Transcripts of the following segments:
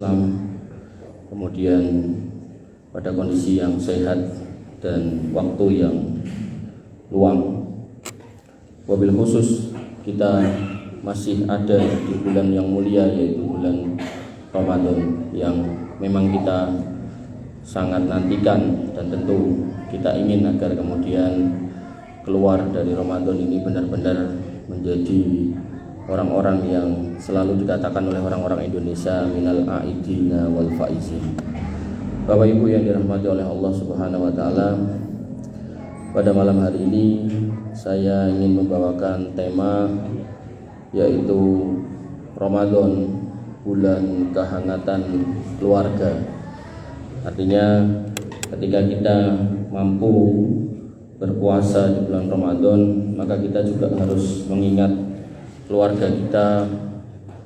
Islam, kemudian pada kondisi yang sehat dan waktu yang luang. Wabil khusus kita masih ada di bulan yang mulia, yaitu bulan Ramadan, yang memang kita sangat nantikan, dan tentu kita ingin agar kemudian keluar dari Ramadan ini benar-benar menjadi orang-orang yang selalu dikatakan oleh orang-orang Indonesia minal aidina wal faizin. Bapak Ibu yang dirahmati oleh Allah Subhanahu wa taala, pada malam hari ini saya ingin membawakan tema, yaitu Ramadan, bulan kehangatan keluarga. Artinya ketika kita mampu berpuasa di bulan Ramadan, maka kita juga harus mengingat keluarga kita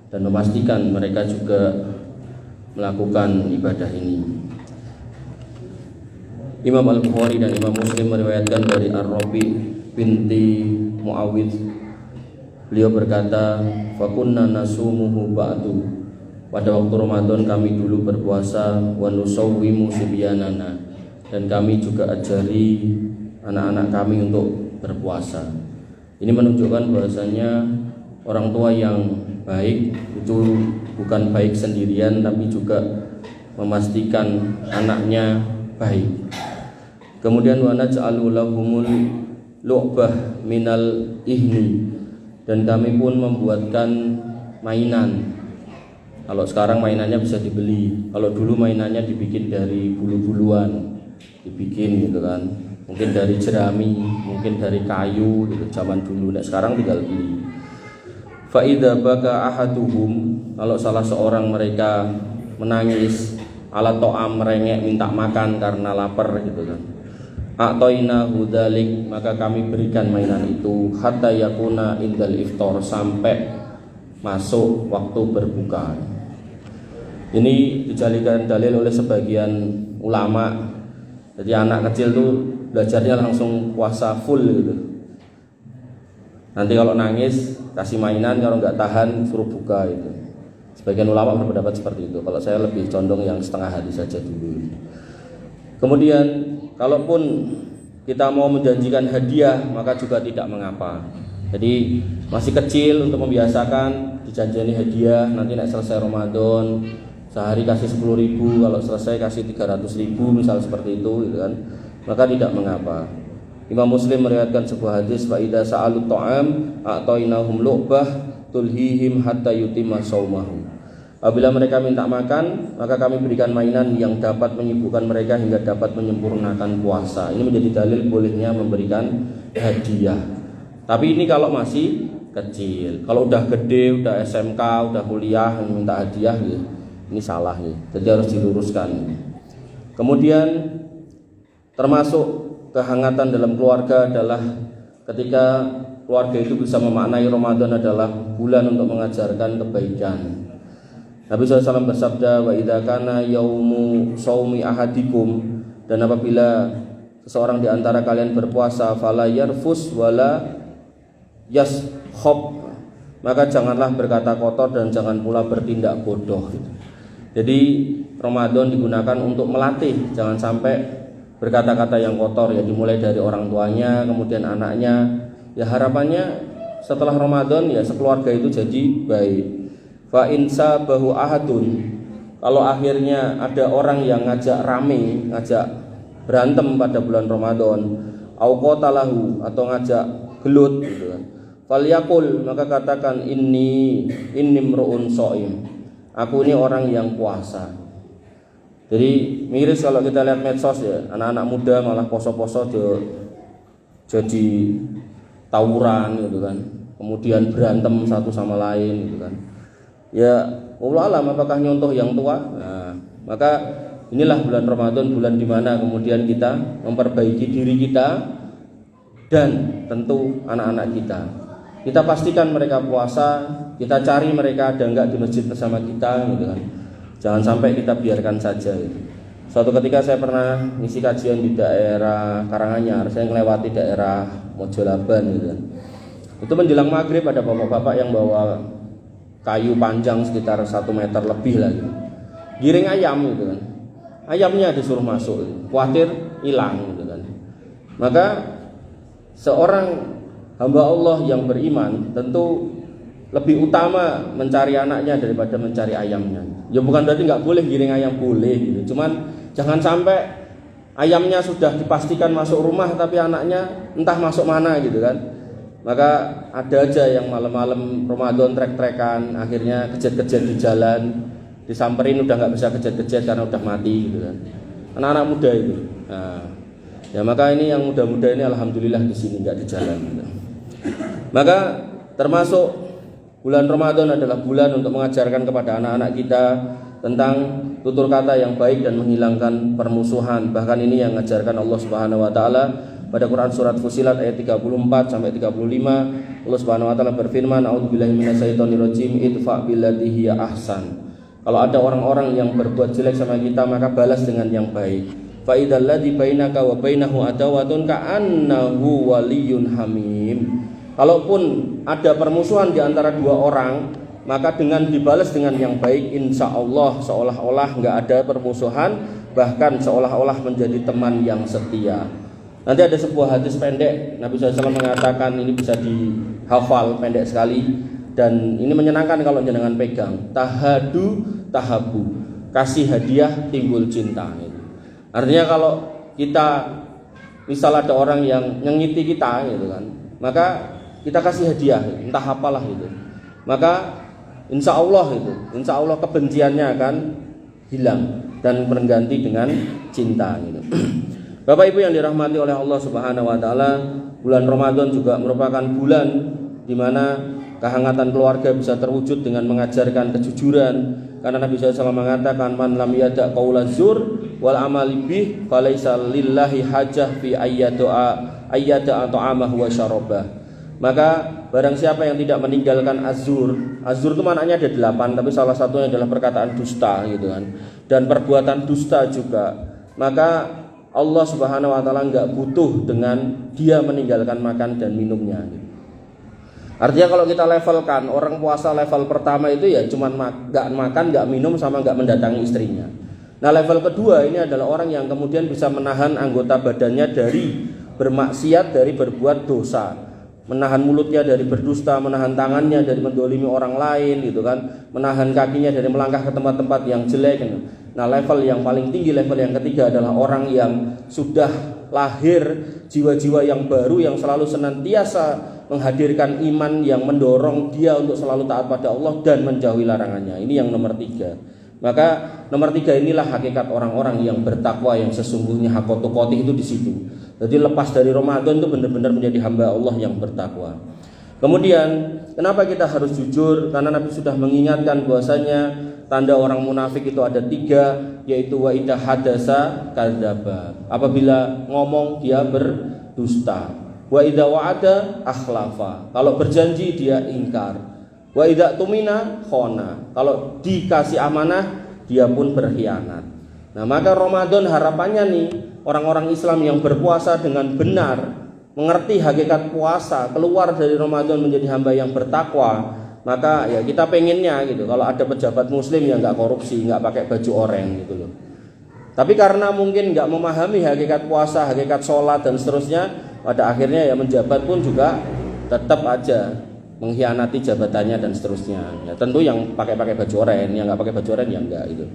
dan memastikan mereka juga melakukan ibadah ini. Imam Al-Bukhari dan Imam Muslim meriwayatkan dari Ar-Rabi binti Muawidh, beliau berkata, "Fakunna nasumuhu ba'du." Pada waktu Ramadan kami dulu berpuasa, wa nusawwimu sibyanana, dan kami juga ajari anak-anak kami untuk berpuasa. Ini menunjukkan bahwasanya orang tua yang baik itu bukan baik sendirian, tapi juga memastikan anaknya baik. Kemudian wa naj'alu lahumul lu'bah minal ihni, dan kami pun membuatkan mainan. Kalau sekarang mainannya bisa dibeli, kalau dulu mainannya dibikin dari bulu-buluan, dibikin gitu kan, mungkin dari jerami, mungkin dari kayu gitu zaman dulu. Nah, sekarang tinggal beli. Fa idza baka ahaduhum, kalau salah seorang mereka menangis, ala to'am, merengek minta makan karena lapar gitu kan, a'toina hudzalik, maka kami berikan mainan itu hatta yakuna indal iftar, sampai masuk waktu berbuka. Ini dijadikan dalil oleh sebagian ulama. Jadi anak kecil tuh belajarnya langsung puasa full gitu. Nanti kalau nangis kasih mainan, kalau nggak tahan suruh buka itu. Sebagian ulama berpendapat seperti itu. Kalau saya lebih condong yang setengah hari saja dulu. Kemudian kalaupun kita mau menjanjikan hadiah, maka juga tidak mengapa. Jadi masih kecil untuk membiasakan dijanjani hadiah. Nanti nek selesai Ramadan sehari kasih 10.000, kalau selesai kasih 300.000 misal seperti itu gitu kan, maka tidak mengapa. Imam Muslim meriwayatkan sebuah hadis, fa idza sa'alut ta'am a'tainahum lu'bah tulhihim hatta yutimma shaumahu. Apabila mereka minta makan, maka kami berikan mainan yang dapat menyibukkan mereka hingga dapat menyempurnakan puasa. Ini menjadi dalil bolehnya memberikan hadiah. Tapi ini kalau masih kecil. Kalau udah gede, udah SMK, udah kuliah minta hadiah gitu, ini salah nih. Jadi harus diluruskan. Kemudian termasuk kehangatan dalam keluarga adalah ketika keluarga itu bisa memaknai Ramadan adalah bulan untuk mengajarkan kebaikan. Nabi SAW bersabda, wa idza kana yaumu shaumi ahadikum, dan apabila seseorang di antara kalian berpuasa, fala yarfus wala yashab, maka janganlah berkata kotor dan jangan pula bertindak bodoh. Jadi Ramadan digunakan untuk melatih, jangan sampai berkata-kata yang kotor, ya dimulai dari orang tuanya, kemudian anaknya. Ya harapannya setelah Ramadan ya sekeluarga itu jadi baik. Fa insa bahu ahadun, kalau akhirnya ada orang yang ngajak rame, ngajak berantem pada bulan Ramadan, au qatalahu, atau ngajak gelut gitu kan, falyaqul, maka katakan inni mru'un shaim, aku ini orang yang puasa. Jadi miris kalau kita lihat medsos ya, anak-anak muda malah poso-poso jadi tawuran gitu kan, kemudian berantem satu sama lain gitu kan. Ya wallahu alam apakah nyontoh yang tua. Nah, maka inilah bulan Ramadan, bulan dimana kemudian kita memperbaiki diri kita dan tentu anak-anak kita. Kita pastikan mereka puasa, kita cari mereka ada enggak di masjid bersama kita gitu kan. Jangan sampai kita biarkan saja gitu. Suatu ketika saya pernah ngisi kajian di daerah Karanganyar, saya melewati daerah Mojolaban gitu kan. Itu menjelang maghrib ada bapak-bapak yang bawa kayu panjang sekitar 1 meter lebih lagi. giring ayam gitu kan. Ayamnya disuruh masuk, khawatir hilang gitu kan. Maka seorang hamba Allah yang beriman tentu lebih utama mencari anaknya daripada mencari ayamnya. Ya bukan berarti nggak boleh giring ayam, boleh gitu. Cuman jangan sampai ayamnya sudah dipastikan masuk rumah tapi anaknya entah masuk mana gitu kan. Maka ada aja yang malam-malam Ramadan trek-trekan, akhirnya kejet-kejet di jalan, disamperin udah nggak bisa kejet-kejet karena udah mati gitu kan. Anak-anak muda itu. Nah, ya maka ini yang muda-muda ini alhamdulillah di sini nggak di jalan gitu. Maka termasuk bulan Ramadan adalah bulan untuk mengajarkan kepada anak-anak kita tentang tutur kata yang baik dan menghilangkan permusuhan. Bahkan ini yang mengajarkan Allah Subhanahu wa taala pada Quran surat Fusilat ayat 34 sampai 35. Allah Subhanahu wa taala berfirman, "A'udzubillahi minasyaitonirrajim, idfa billati hiya ahsan." Kalau ada orang-orang yang berbuat jelek sama kita, maka balas dengan yang baik. Fa idzal ladzi bainaka wa bainahu adawatun ka'annahu waliyyun hamim. Kalaupun ada permusuhan di antara dua orang, maka dengan dibalas dengan yang baik, insya Allah seolah-olah nggak ada permusuhan, bahkan seolah-olah menjadi teman yang setia. Nanti ada sebuah hadis pendek, Nabi SAW mengatakan, ini bisa dihafal pendek sekali, dan ini menyenangkan kalau jangan pegang. Tahadu tahabu, kasih hadiah timbul cinta. Artinya kalau kita misal ada orang yang nyengiti kita gitu kan, maka kita kasih hadiah, entah apalah itu, maka insya Allah kebenciannya akan hilang dan berganti dengan cinta gitu. Bapak Ibu yang dirahmati oleh Allah Subhanahu wa taala, bulan Ramadan juga merupakan bulan di mana kehangatan keluarga bisa terwujud dengan mengajarkan kejujuran. Karena Nabi SAW mengatakan, "Man lam yada' qaula zur wal amali bih falaisa lillahi hajah fi ayyada ta'amahu wa syarabah." Maka barang siapa yang tidak meninggalkan azur itu maknanya ada 8, tapi salah satunya adalah perkataan dusta gitu kan, dan perbuatan dusta juga, maka Allah Subhanahu wa taala enggak butuh dengan dia meninggalkan makan dan minumnya gitu. Artinya kalau kita levelkan, orang puasa level pertama itu ya cuman enggak makan, enggak minum, sama enggak mendatangi istrinya. Nah, level kedua ini adalah orang yang kemudian bisa menahan anggota badannya dari bermaksiat, dari berbuat dosa, menahan mulutnya dari berdusta, menahan tangannya dari mendolimi orang lain gitu kan, menahan kakinya dari melangkah ke tempat-tempat yang jelek gitu. Nah, level yang paling tinggi, level yang ketiga adalah orang yang sudah lahir jiwa-jiwa yang baru, yang selalu senantiasa menghadirkan iman yang mendorong dia untuk selalu taat pada Allah dan menjauhi larangannya. Ini yang nomor 3. Maka nomor 3 inilah hakikat orang-orang yang bertakwa, yang sesungguhnya haqqatu qoti itu di situ. Jadi lepas dari Ramadan itu benar-benar menjadi hamba Allah yang bertakwa. Kemudian kenapa kita harus jujur? Karena Nabi sudah mengingatkan bahwasanya tanda orang munafik itu ada 3, yaitu wa idza hadasa kadzdzaba. Apabila ngomong dia berdusta. Wa idza wa'ada akhlafa. Kalau berjanji dia ingkar. Wa idza tumina khona. Kalau dikasih amanah dia pun berkhianat. Nah, maka Ramadan harapannya nih, orang-orang Islam yang berpuasa dengan benar, mengerti hakikat puasa, keluar dari Ramadan menjadi hamba yang bertakwa. Maka ya kita pengennya gitu, kalau ada pejabat muslim yang nggak korupsi, nggak pakai baju oranye gitu loh. Tapi karena mungkin nggak memahami hakikat puasa, hakikat sholat dan seterusnya, pada akhirnya ya menjabat pun juga tetap aja mengkhianati jabatannya dan seterusnya. Ya tentu yang pakai baju oranye, yang nggak pakai baju oranye ya enggak gitu.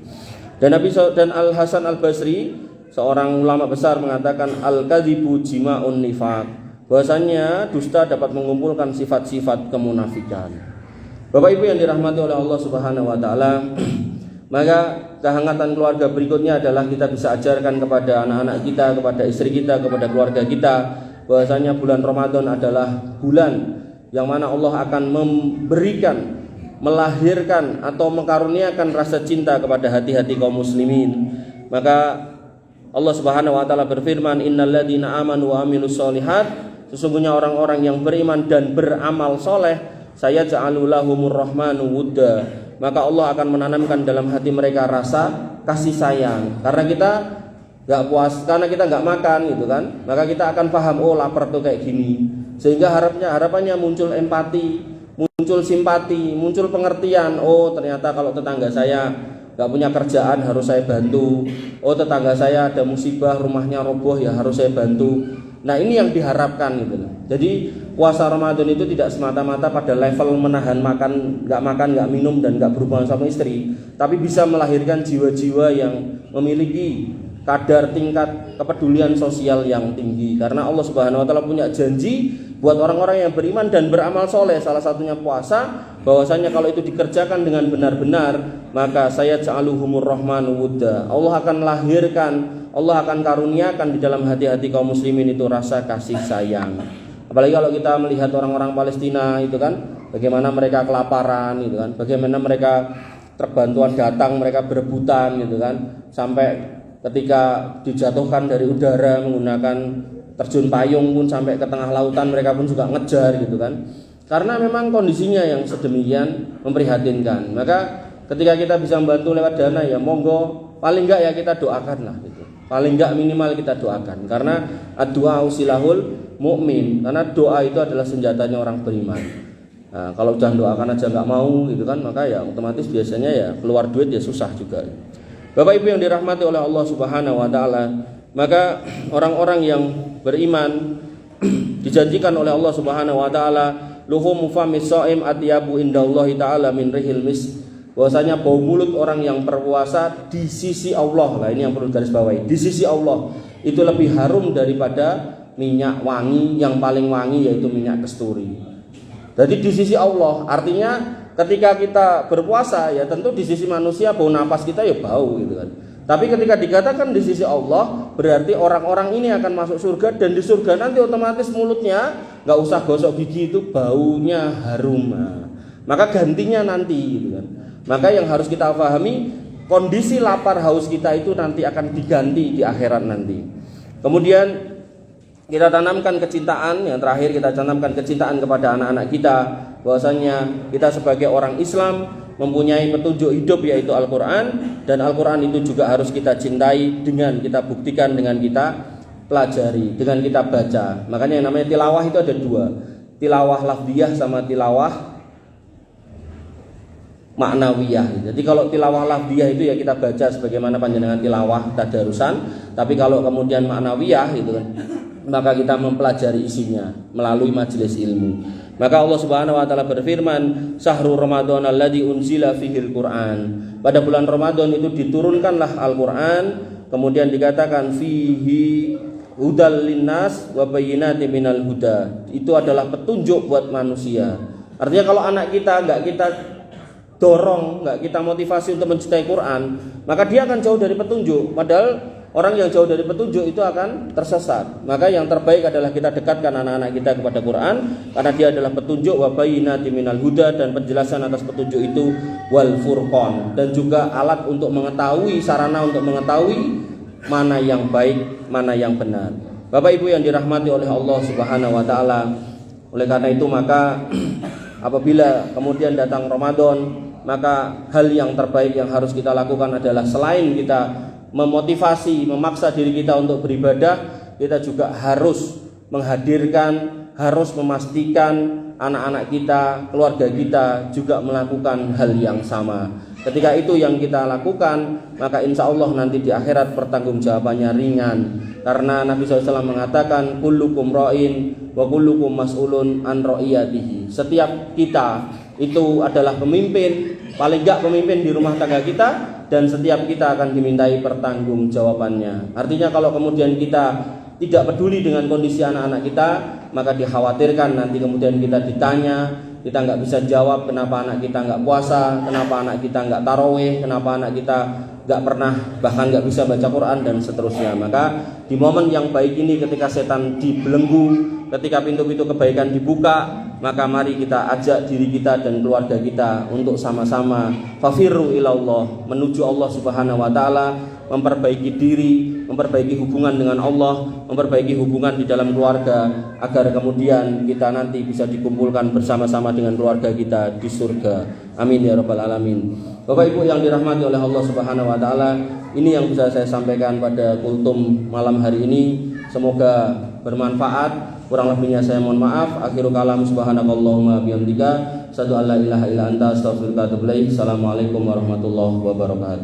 Dan Al Hasan Al Basri, seorang ulama besar, mengatakan al-kadzibu jima'un nifaq, bahwasanya dusta dapat mengumpulkan sifat-sifat kemunafikan. Bapak Ibu yang dirahmati oleh Allah Subhanahu wa taala, maka kehangatan keluarga berikutnya adalah kita bisa ajarkan kepada anak-anak kita, kepada istri kita, kepada keluarga kita, bahwasanya bulan Ramadan adalah bulan yang mana Allah akan memberikan, melahirkan atau mengkaruniakan rasa cinta kepada hati-hati kaum muslimin. Maka Allah Subhanahu wa taala berfirman, "Innalladzina amanu wa amilus solihat", sesungguhnya orang-orang yang beriman dan beramal soleh, saya ja'alu lahumur rahmanu wudda, maka Allah akan menanamkan dalam hati mereka rasa kasih sayang. Karena kita nggak puas, karena kita nggak makan gitu kan, maka kita akan paham, oh lapar tuh kayak gini. Sehingga harapannya muncul empati, muncul simpati, muncul pengertian. Oh ternyata kalau tetangga saya nggak punya kerjaan harus saya bantu. Oh, tetangga saya ada musibah, rumahnya roboh, ya harus saya bantu. Nah, ini yang diharapkan gitu. Jadi puasa Ramadan itu tidak semata-mata pada level menahan makan, nggak minum dan nggak berhubungan sama istri, tapi bisa melahirkan jiwa-jiwa yang memiliki kadar tingkat kepedulian sosial yang tinggi. Karena Allah Subhanahu wa taala punya janji buat orang-orang yang beriman dan beramal soleh, salah satunya puasa, bahwasanya kalau itu dikerjakan dengan benar-benar, maka saya ja'aluhumur rahmanu wudda. Allah akan melahirkan, Allah akan karuniakan di dalam hati-hati kaum muslimin itu rasa kasih sayang. Apalagi kalau kita melihat orang-orang Palestina itu kan, bagaimana mereka kelaparan gitu kan, bagaimana mereka truk bantuan datang, mereka berebutan gitu kan, sampai ketika dijatuhkan dari udara menggunakan terjun payung pun sampai ke tengah lautan mereka pun juga ngejar gitu kan. Karena memang kondisinya yang sedemikian memprihatinkan. Maka ketika kita bisa membantu lewat dana, ya monggo, paling enggak ya kita doakan lah gitu. Paling enggak minimal kita doakan. Karena ad-du'a usilahul mu'min. Karena doa itu adalah senjatanya orang beriman. Nah, kalau udah doakan aja enggak mau gitu kan, maka ya otomatis biasanya ya keluar duit ya susah juga. Bapak Ibu yang dirahmati oleh Allah Subhanahu wa taala, maka orang-orang yang beriman dijanjikan oleh Allah Subhanahu wa taala luhumu famis shaim atyabu indallahi taala min rihil mis, bahwasanya bau mulut orang yang berpuasa di sisi Allah, lah ini yang perlu garis bawahi, di sisi Allah itu lebih harum daripada minyak wangi yang paling wangi, yaitu minyak kasturi. Jadi di sisi Allah artinya ketika kita berpuasa ya tentu di sisi manusia bau napas kita ya bau gitu kan. Tapi ketika dikatakan di sisi Allah, berarti orang-orang ini akan masuk surga, dan di surga nanti otomatis mulutnya nggak usah gosok gigi itu baunya harum. Maka gantinya nanti gitu kan. Maka yang harus kita pahami, kondisi lapar haus kita itu nanti akan diganti di akhirat nanti. Kemudian kita tanamkan kecintaan, yang terakhir kita tanamkan kecintaan kepada anak-anak kita, bahwasanya kita sebagai orang Islam mempunyai petunjuk hidup yaitu Al-Quran, dan Al-Quran itu juga harus kita cintai dengan kita buktikan, dengan kita pelajari, dengan kita baca. Makanya yang namanya tilawah itu ada dua, tilawah lafdiyah sama tilawah maknawiyah. Jadi kalau tilawah lafdiyah itu ya kita baca sebagaimana panjenengan tilawah tadarusan, tapi kalau kemudian maknawiyah itu kan, maka kita mempelajari isinya melalui majelis ilmu. Maka Allah Subhanahu wa taala berfirman, "Syahrul Ramadan alladzi unzila fihil Qur'an." Pada bulan Ramadan itu diturunkanlah Al-Qur'an, kemudian dikatakan fihi hudal linnas wa bayyinatin minal huda. Itu adalah petunjuk buat manusia. Artinya kalau anak kita enggak kita dorong, enggak kita motivasi untuk mencintai Quran, maka dia akan jauh dari petunjuk. Padahal orang yang jauh dari petunjuk itu akan tersesat. Maka yang terbaik adalah kita dekatkan anak-anak kita kepada Quran, karena dia adalah petunjuk wa bayyinatin minal huda, dan penjelasan atas petunjuk itu wal furqan, dan juga alat untuk mengetahui, sarana untuk mengetahui mana yang baik, mana yang benar. Bapak Ibu yang dirahmati oleh Allah Subhanahu wa taala, oleh karena itu maka apabila kemudian datang Ramadan, maka hal yang terbaik yang harus kita lakukan adalah selain kita memotivasi, memaksa diri kita untuk beribadah, kita juga harus menghadirkan, harus memastikan anak-anak kita, keluarga kita juga melakukan hal yang sama. Ketika itu yang kita lakukan, maka insya Allah nanti di akhirat pertanggungjawabannya ringan. Karena Nabi SAW mengatakan, kullukum ra'in wa kullukum mas'ulun an ra'iyatihi. Setiap kita itu adalah pemimpin, paling enggak pemimpin di rumah tangga kita, dan setiap kita akan dimintai pertanggungjawabannya. Artinya kalau kemudian kita tidak peduli dengan kondisi anak-anak kita, maka dikhawatirkan nanti kemudian kita ditanya, kita nggak bisa jawab kenapa anak kita nggak puasa, kenapa anak kita nggak tarawih, kenapa anak kita nggak pernah, bahkan nggak bisa baca Quran dan seterusnya. Maka di momen yang baik ini, ketika setan dibelenggu, ketika pintu-pintu kebaikan dibuka, maka mari kita ajak diri kita dan keluarga kita untuk sama-sama fafirru ilallah, menuju Allah Subhanahu wa taala, memperbaiki diri, memperbaiki hubungan dengan Allah, memperbaiki hubungan di dalam keluarga, agar kemudian kita nanti bisa dikumpulkan bersama-sama dengan keluarga kita di surga. Amin ya rabbal alamin. Bapak Ibu yang dirahmati oleh Allah Subhanahu wa taala, ini yang bisa saya sampaikan pada kultum malam hari ini. Semoga bermanfaat. Kurang lebihnya saya mohon maaf. Akhirul kalam, subhanakallahumma bihamdika, asyhadu an la ilaha illa anta, astaghfiruka wa atubu ilaik. Assalamualaikum warahmatullahi wabarakatuh.